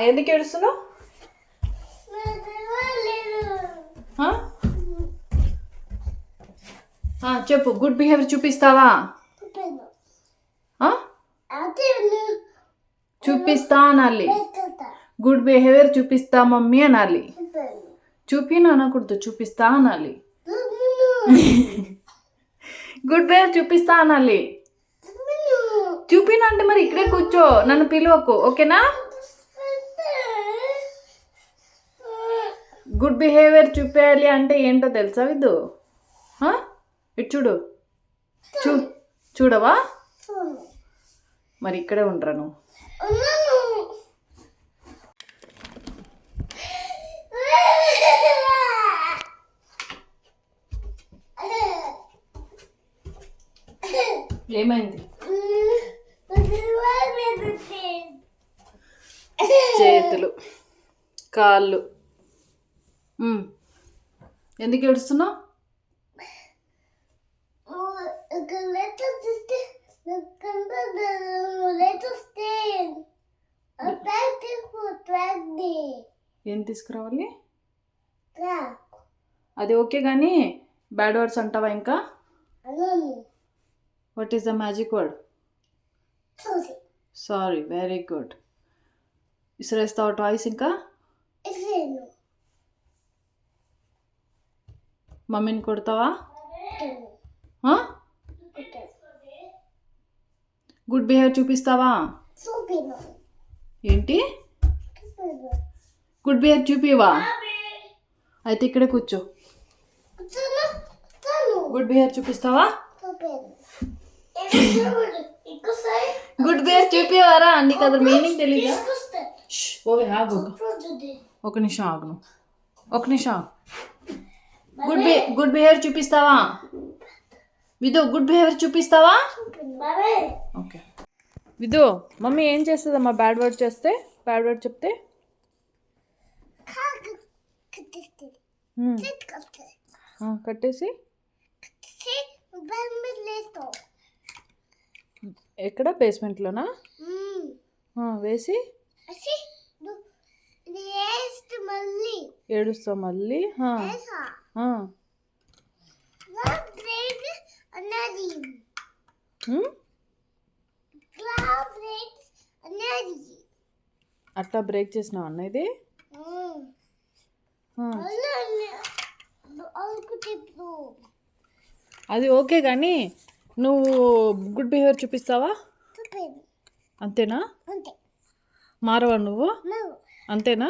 ఎందుకు ఏడుస్తున్నావు? చెప్పు. గుడ్ బిహేవియర్ చూపిస్తావా? చూపిస్తా అనాలి. గుడ్ బిహేవియర్ చూపిస్తా మమ్మీ అనాలి. చూపిన అనకూడదు, చూపిస్తా అనాలి. గుడ్ బిహేవియర్ చూపిస్తా అనాలి. చూపిన అంటే మరి ఇక్కడే కూర్చో, నన్ను పిలవకు, ఓకేనా? గుడ్ బిహేవియర్ చూపేయాలి అంటే ఏంటో తెలుసా విద్దు? ఇటు చూడు. చూడవా? మరి ఇక్కడే ఉండరా నువ్వు? ఏమైంది? చేతులు, కాళ్ళు. ఎందుకు ఏడుస్తున్నావు? ఏం తీసుకురావాలి? అది ఓకే కానీ బ్యాడ్ వర్డ్స్ అంటావా ఇంకా? What is the magic word? Sorry. Very good. ఇసురేస్తావా టాయ్స్ ఇంకా? మమ్మీని కొడతావా? గుడ్ బిహేవియర్ చూపిస్తావా? ఏంటి? గుడ్ బిహేవియర్ చూపివా? అయితే ఇక్కడే కూర్చో. గుడ్ బిహేవియర్ చూపిస్తావా? గుడ్ బిహేవియర్ చూపివారా? నీకు అది మీనింగ్ తెలీదా? ఓవే ఆగు, ఒక నిమిషం ఆగు, ఒక నిమిషం. గుడ్ బిహేవియర్ చూపిస్తావా విదు? గుడ్ బిహేవియర్ చూపిస్తావా? ఓకే. విదు, మమ్మీ ఏం చేస్తుందమ్మా బ్యాడ్ వర్డ్ చేస్తే? బ్యాడ్ వర్డ్ చెప్తే కట్టేసి ఎక్కడ? బేస్మెంట్లోనా? వేసి ఏడుస్తావు మళ్ళీ? అట్లా బ్రేక్ చేసినావు అన్న ఇది? అది ఓకే కానీ నువ్వు గుడ్ బిహేవియర్ చూపిస్తావా? అంతేనా? మారవా నువ్వు? అంతేనా?